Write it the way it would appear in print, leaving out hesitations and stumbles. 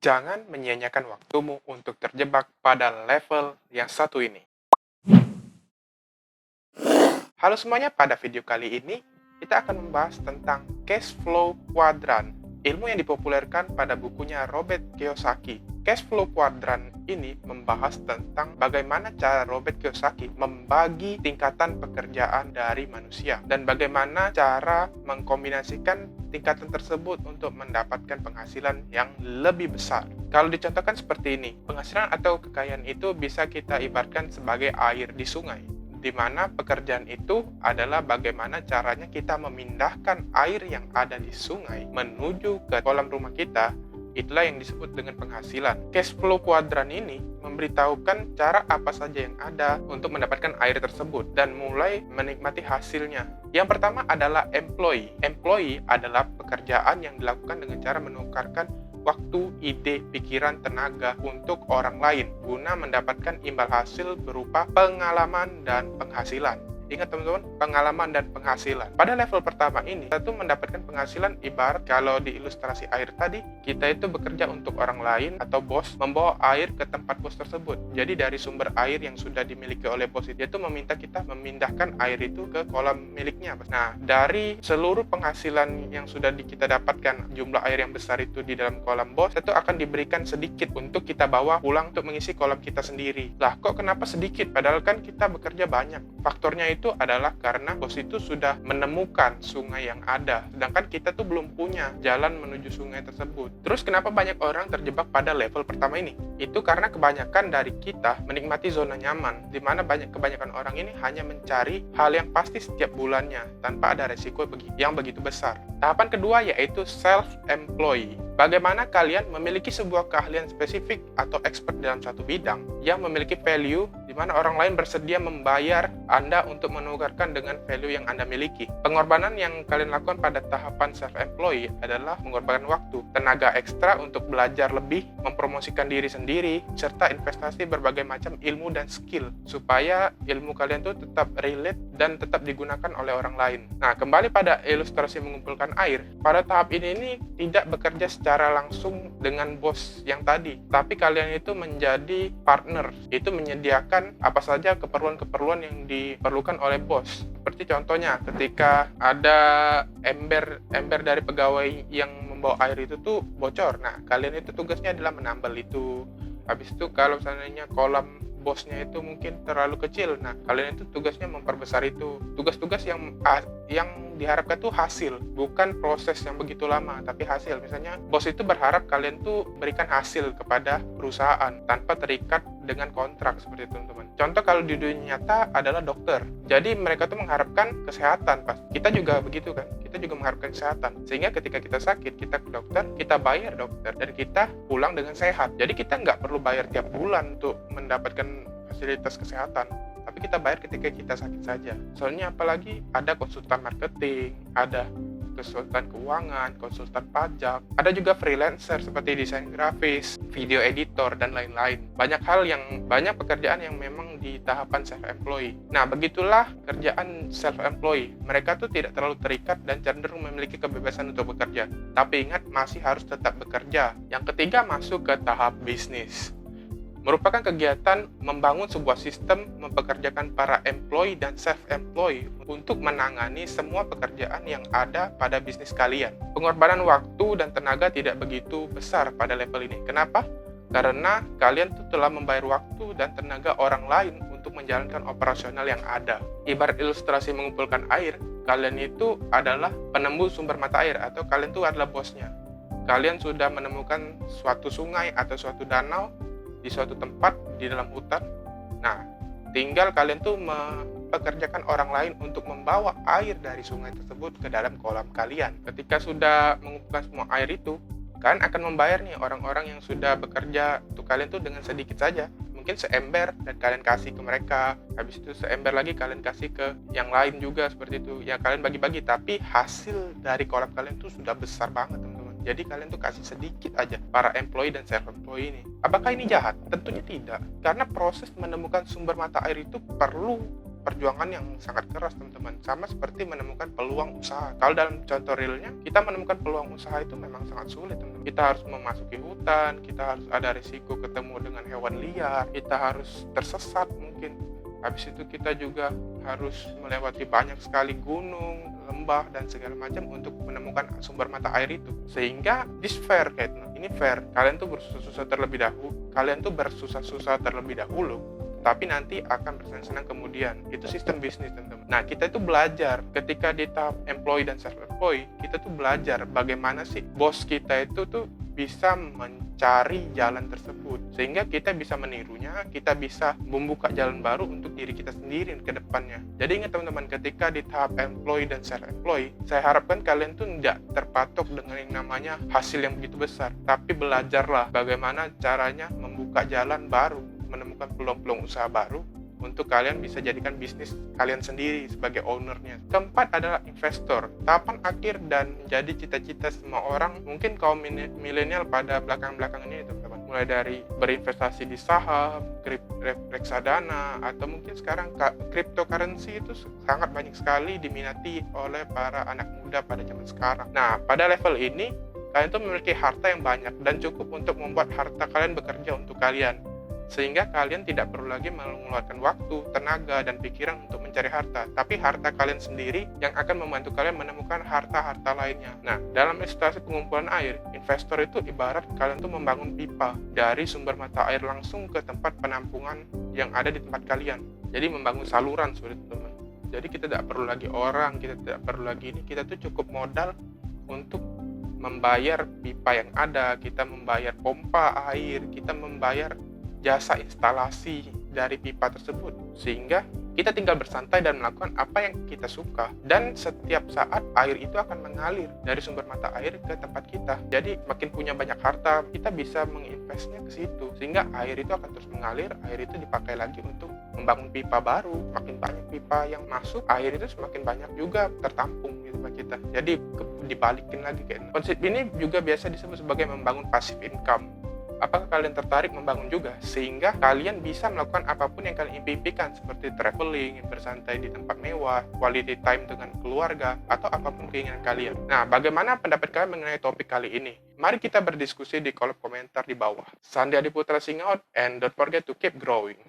Jangan menyia-nyiakan waktumu untuk terjebak pada level yang satu ini. Halo semuanya, pada video kali ini kita akan membahas tentang cash flow quadrant, ilmu yang dipopulerkan pada bukunya Robert Kiyosaki. Cash flow quadrant ini membahas tentang bagaimana cara Robert Kiyosaki membagi tingkatan pekerjaan dari manusia dan bagaimana cara mengkombinasikan tingkatan tersebut untuk mendapatkan penghasilan yang lebih besar. Kalau dicontohkan seperti ini, penghasilan atau kekayaan itu bisa kita ibaratkan sebagai air di sungai, di mana pekerjaan itu adalah bagaimana caranya kita memindahkan air yang ada di sungai menuju ke kolam rumah kita. Itulah yang disebut dengan penghasilan. Cash flow quadrant ini memberitahukan cara apa saja yang ada untuk mendapatkan air tersebut dan mulai menikmati hasilnya. Yang pertama adalah employee. Employee adalah pekerjaan yang dilakukan dengan cara menukarkan waktu, ide, pikiran, tenaga untuk orang lain guna mendapatkan imbal hasil berupa pengalaman dan penghasilan. Ingat teman-teman, pengalaman dan penghasilan. Pada level pertama ini, kita tuh mendapatkan penghasilan ibarat kalau di ilustrasi air tadi, kita itu bekerja untuk orang lain atau bos membawa air ke tempat bos tersebut. Jadi dari sumber air yang sudah dimiliki oleh bos itu meminta kita memindahkan air itu ke kolam miliknya. Nah, dari seluruh penghasilan yang sudah kita dapatkan, jumlah air yang besar itu di dalam kolam bos, itu akan diberikan sedikit untuk kita bawa pulang untuk mengisi kolam kita sendiri. Lah, kok kenapa sedikit? Padahal kan kita bekerja banyak. Faktornya itu adalah karena bos itu sudah menemukan sungai yang ada, sedangkan kita tuh belum punya jalan menuju sungai tersebut. Terus kenapa banyak orang terjebak pada level pertama ini? Itu karena kebanyakan dari kita menikmati zona nyaman, di mana kebanyakan orang ini hanya mencari hal yang pasti setiap bulannya tanpa ada resiko yang begitu besar. Tahapan kedua yaitu self-employed. Bagaimana kalian memiliki sebuah keahlian spesifik atau expert dalam satu bidang yang memiliki value di mana orang lain bersedia membayar Anda untuk menukarkan dengan value yang Anda miliki. Pengorbanan yang kalian lakukan pada tahapan self-employed adalah mengorbankan waktu, tenaga ekstra untuk belajar lebih, mempromosikan diri sendiri, serta investasi berbagai macam ilmu dan skill supaya ilmu kalian tuh tetap relate dan tetap digunakan oleh orang lain. Nah, kembali pada ilustrasi mengumpulkan air. Pada tahap ini tidak bekerja secara langsung dengan bos yang tadi, tapi kalian itu menjadi partner, itu menyediakan apa saja keperluan-keperluan yang diperlukan oleh bos. Seperti contohnya ketika ada ember dari pegawai yang membawa air itu tuh bocor, nah kalian itu tugasnya adalah menambal itu. Habis itu kalau seandainya kolam bosnya itu mungkin terlalu kecil, nah kalian itu tugasnya memperbesar itu. Tugas-tugas yang diharapkan tuh hasil, bukan proses yang begitu lama, tapi hasil. Misalnya bos itu berharap kalian tuh berikan hasil kepada perusahaan tanpa terikat dengan kontrak, seperti itu teman-teman. Contoh kalau di dunia nyata adalah dokter. Jadi mereka tuh mengharapkan kesehatan, pas kita juga begitu kan, kita juga mengharapkan kesehatan, sehingga ketika kita sakit, kita ke dokter, kita bayar dokter, dan kita pulang dengan sehat. Jadi kita nggak perlu bayar tiap bulan untuk mendapatkan fasilitas kesehatan, tapi kita bayar ketika kita sakit saja. Soalnya apalagi ada konsultan marketing, ada konsultan keuangan, konsultan pajak, ada juga freelancer seperti desain grafis, video editor, dan lain-lain. Banyak pekerjaan yang memang di tahapan self-employed. Nah, begitulah kerjaan self-employed. Mereka tuh tidak terlalu terikat dan cenderung memiliki kebebasan untuk bekerja. Tapi ingat, masih harus tetap bekerja. Yang ketiga, masuk ke tahap bisnis. Merupakan kegiatan membangun sebuah sistem mempekerjakan para employee dan self-employed untuk menangani semua pekerjaan yang ada pada bisnis kalian. Pengorbanan waktu dan tenaga tidak begitu besar pada level ini. Kenapa? Karena kalian tuh telah membayar waktu dan tenaga orang lain untuk menjalankan operasional yang ada. Ibarat ilustrasi mengumpulkan air, kalian itu adalah penembus sumber mata air atau kalian tuh adalah bosnya. Kalian sudah menemukan suatu sungai atau suatu danau di suatu tempat di dalam hutan. Nah, tinggal kalian tuh mempekerjakan orang lain untuk membawa air dari sungai tersebut ke dalam kolam kalian. Ketika sudah mengumpulkan semua air itu, kalian akan membayar nih orang-orang yang sudah bekerja untuk kalian tuh dengan sedikit saja. Mungkin seember dan kalian kasih ke mereka. Habis itu seember lagi kalian kasih ke yang lain juga seperti itu. Ya kalian bagi-bagi, tapi hasil dari kolam kalian tuh sudah besar banget, teman-teman. Jadi kalian tuh kasih sedikit aja para employee dan self-employee ini. Apakah ini jahat? Tentunya tidak. Karena proses menemukan sumber mata air itu perlu perjuangan yang sangat keras, teman-teman. Sama seperti menemukan peluang usaha. Kalau dalam contoh realnya, kita menemukan peluang usaha itu memang sangat sulit, teman-teman. Kita harus memasuki hutan, kita harus ada risiko ketemu dengan hewan liar, kita harus tersesat mungkin. Habis itu kita juga harus melewati banyak sekali gunung, lembah, dan segala macam untuk menemukan sumber mata air itu. Sehingga this fair, ini fair. Kalian tuh bersusah-susah terlebih dahulu, tapi nanti akan bersenang-senang kemudian. Itu sistem bisnis, teman-teman. Nah, kita itu belajar ketika di tahap employee dan self-employed, kita tuh belajar bagaimana sih bos kita itu tuh bisa mencari jalan tersebut, sehingga kita bisa menirunya, kita bisa membuka jalan baru untuk diri kita sendiri ke depannya. Jadi ingat, teman-teman, ketika di tahap employee dan self-employed, saya harapkan kalian tuh tidak terpatok dengan yang namanya hasil yang begitu besar, tapi belajarlah bagaimana caranya membuka jalan baru, menemukan peluang-peluang usaha baru untuk kalian bisa jadikan bisnis kalian sendiri sebagai ownernya. Keempat adalah investor. Tahapan akhir dan menjadi cita-cita semua orang, mungkin kaum milenial pada belakang-belakang ini, teman-teman. Mulai dari berinvestasi di saham, reksadana, atau mungkin sekarang cryptocurrency itu sangat banyak sekali diminati oleh para anak muda pada zaman sekarang. Nah, pada level ini, kalian tuh memiliki harta yang banyak dan cukup untuk membuat harta kalian bekerja untuk kalian. Sehingga kalian tidak perlu lagi mengeluarkan waktu, tenaga, dan pikiran untuk mencari harta. Tapi harta kalian sendiri yang akan membantu kalian menemukan harta-harta lainnya. Nah, dalam ilustrasi pengumpulan air, investor itu ibarat kalian tuh membangun pipa dari sumber mata air langsung ke tempat penampungan yang ada di tempat kalian. Jadi membangun saluran, teman-teman. Jadi kita tidak perlu lagi orang, kita tidak perlu lagi ini, kita tuh cukup modal untuk membayar pipa yang ada, kita membayar pompa air, kita membayar jasa instalasi dari pipa tersebut, sehingga kita tinggal bersantai dan melakukan apa yang kita suka, dan setiap saat air itu akan mengalir dari sumber mata air ke tempat kita. Jadi makin punya banyak harta, kita bisa menginvestnya ke situ, sehingga air itu akan terus mengalir. Air itu dipakai lagi untuk membangun pipa baru. Makin banyak pipa yang masuk, air itu semakin banyak juga tertampung di tempat kita. Jadi dibalikin lagi kayak konsep ini juga biasa disebut sebagai membangun passive income. Apakah kalian tertarik membangun juga? Sehingga kalian bisa melakukan apapun yang kalian impikan, seperti traveling, bersantai di tempat mewah, quality time dengan keluarga, atau apapun keinginan kalian. Nah, bagaimana pendapat kalian mengenai topik kali ini? Mari kita berdiskusi di kolom komentar di bawah. Sandi Adiputra sign out, and don't forget to keep growing.